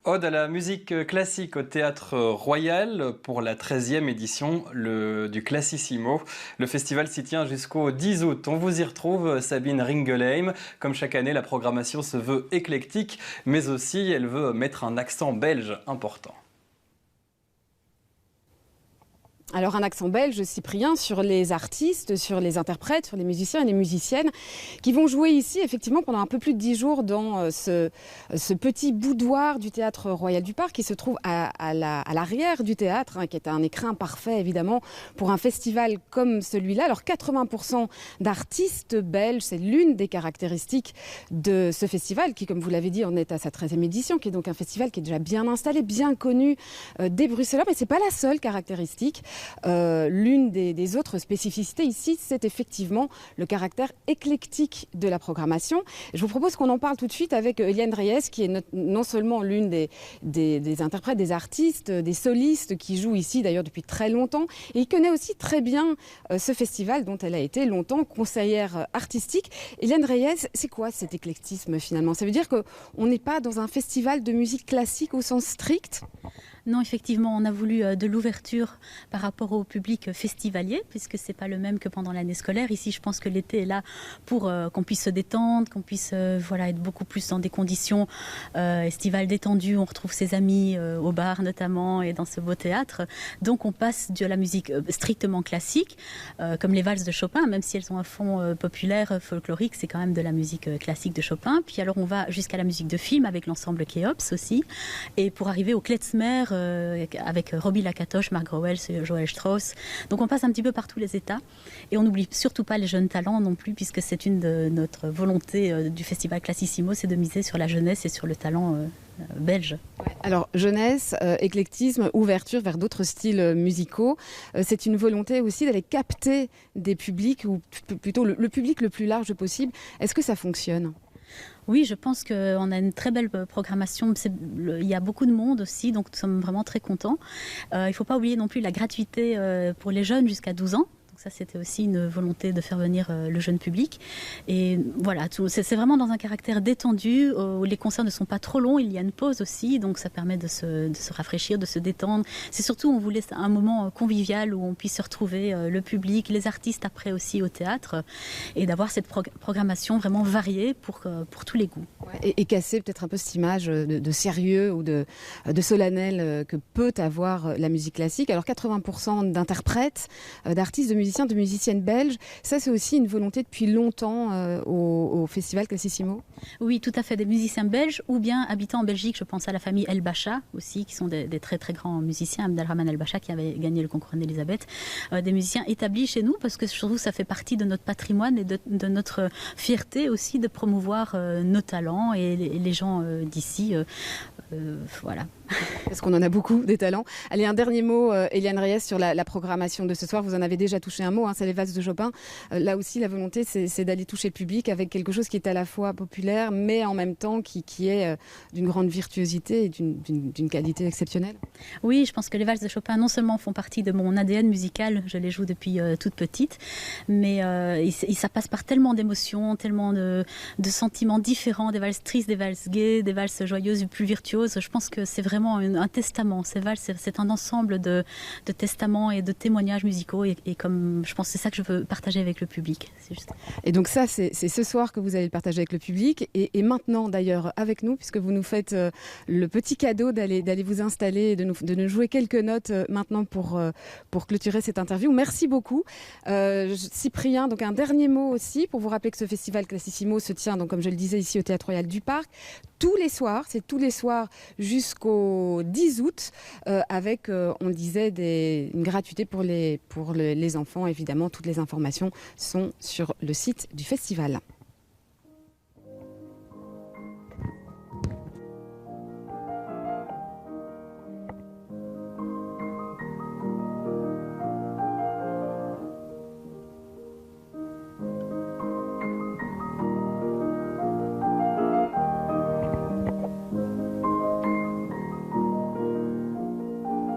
Ode à la musique classique au Théâtre Royal pour la 13e édition du Classissimo. Le festival s'y tient jusqu'au 10 août. On vous y retrouve, Sabine Ringelheim. Comme chaque année, la programmation se veut éclectique, mais aussi elle veut mettre un accent belge important. Alors un accent belge, Cyprien, sur les artistes, sur les interprètes, sur les musiciens et les musiciennes qui vont jouer ici effectivement pendant un peu plus de 10 jours dans ce petit boudoir du Théâtre Royal du Parc qui se trouve à l'arrière du théâtre, qui est un écrin parfait évidemment pour un festival comme celui-là. Alors 80% d'artistes belges, c'est l'une des caractéristiques de ce festival qui, comme vous l'avez dit, en est à sa 13e édition, qui est donc un festival qui est déjà bien installé, bien connu des Bruxellois, mais c'est pas la seule caractéristique. L'une des autres spécificités ici, c'est effectivement le caractère éclectique de la programmation. Je vous propose qu'on en parle tout de suite avec Eliane Reyes, qui est non seulement l'une des interprètes, des artistes, des solistes qui jouent ici d'ailleurs depuis très longtemps, et qui connaît aussi très bien ce festival dont elle a été longtemps conseillère artistique. Eliane Reyes, c'est quoi cet éclectisme finalement? Ça veut dire qu'on n'est pas dans un festival de musique classique au sens strict? Non, effectivement, on a voulu de l'ouverture par rapport au public festivalier, puisque c'est pas le même que pendant l'année scolaire. Ici, je pense que l'été est là pour qu'on puisse se détendre, qu'on puisse être beaucoup plus dans des conditions estivales détendues. On retrouve ses amis au bar notamment et dans ce beau théâtre. Donc on passe de la musique strictement classique, comme les valses de Chopin, même si elles ont un fond populaire, folklorique, c'est quand même de la musique classique de Chopin. Puis alors on va jusqu'à la musique de film avec l'ensemble Kéops aussi. Et pour arriver au klezmer, avec Robbie Lacatoche, Marc Grauwels, Joël Strauss. Donc on passe un petit peu par tous les états et on n'oublie surtout pas les jeunes talents non plus, puisque c'est une de notre volonté du Festival Classissimo, c'est de miser sur la jeunesse et sur le talent belge. Alors jeunesse, éclectisme, ouverture vers d'autres styles musicaux, c'est une volonté aussi d'aller capter des publics, ou plutôt le public le plus large possible. Est-ce que ça fonctionne ? Oui, je pense qu'on a une très belle programmation. Il y a beaucoup de monde aussi, donc nous sommes vraiment très contents. Il ne faut pas oublier non plus la gratuité pour les jeunes jusqu'à 12 ans. Donc ça, c'était aussi une volonté de faire venir le jeune public. Et voilà, c'est vraiment dans un caractère détendu, où les concerts ne sont pas trop longs. Il y a une pause aussi, donc ça permet de se rafraîchir, de se détendre. C'est surtout, on voulait un moment convivial où on puisse se retrouver le public, les artistes après aussi au théâtre, et d'avoir cette programmation vraiment variée pour tous les goûts. Et casser peut-être un peu cette image de sérieux ou de solennel que peut avoir la musique classique. Alors 80% d'interprètes, d'artistes, de musiciennes belges, ça c'est aussi une volonté depuis longtemps au Festival Classissimo? Oui, tout à fait, des musiciens belges ou bien habitant en Belgique. Je pense à la famille El Bacha aussi, qui sont des très très grands musiciens. Abdelrahman El Bacha qui avait gagné le concours Anne-Elisabeth, des musiciens établis chez nous, parce que je trouve que ça fait partie de notre patrimoine et de notre fierté aussi de promouvoir nos talents et les gens d'ici. Voilà. Parce qu'on en a beaucoup, des talents. Allez, un dernier mot, Eliane Reyes, sur la programmation de ce soir. Vous en avez déjà touché un mot, c'est les valses de Chopin. Là aussi, la volonté, c'est d'aller toucher le public avec quelque chose qui est à la fois populaire, mais en même temps qui est d'une grande virtuosité et d'une qualité exceptionnelle. Oui, je pense que les valses de Chopin, non seulement font partie de mon ADN musical, je les joue depuis toute petite, mais ça passe par tellement d'émotions, tellement de sentiments différents, des valses tristes, des valses gaies, des valses joyeuses, plus virtuoses. Je pense que c'est vraiment un testament. Ces valses, c'est un ensemble de testaments et de témoignages musicaux et comme je pense que c'est ça que je veux partager avec le public. C'est juste. Et donc ça, c'est ce soir que vous allez le partager avec le public et maintenant d'ailleurs avec nous, puisque vous nous faites le petit cadeau d'aller vous installer et de nous jouer quelques notes maintenant pour clôturer cette interview. Merci beaucoup. Cyprien, donc un dernier mot aussi pour vous rappeler que ce festival Classissimo se tient, donc, comme je le disais, ici au Théâtre Royal du Parc, tous les soirs, c'est tous les soirs jusqu'au 10 août, avec, on le disait, une gratuité pour les enfants. Évidemment, toutes les informations sont sur le site du festival.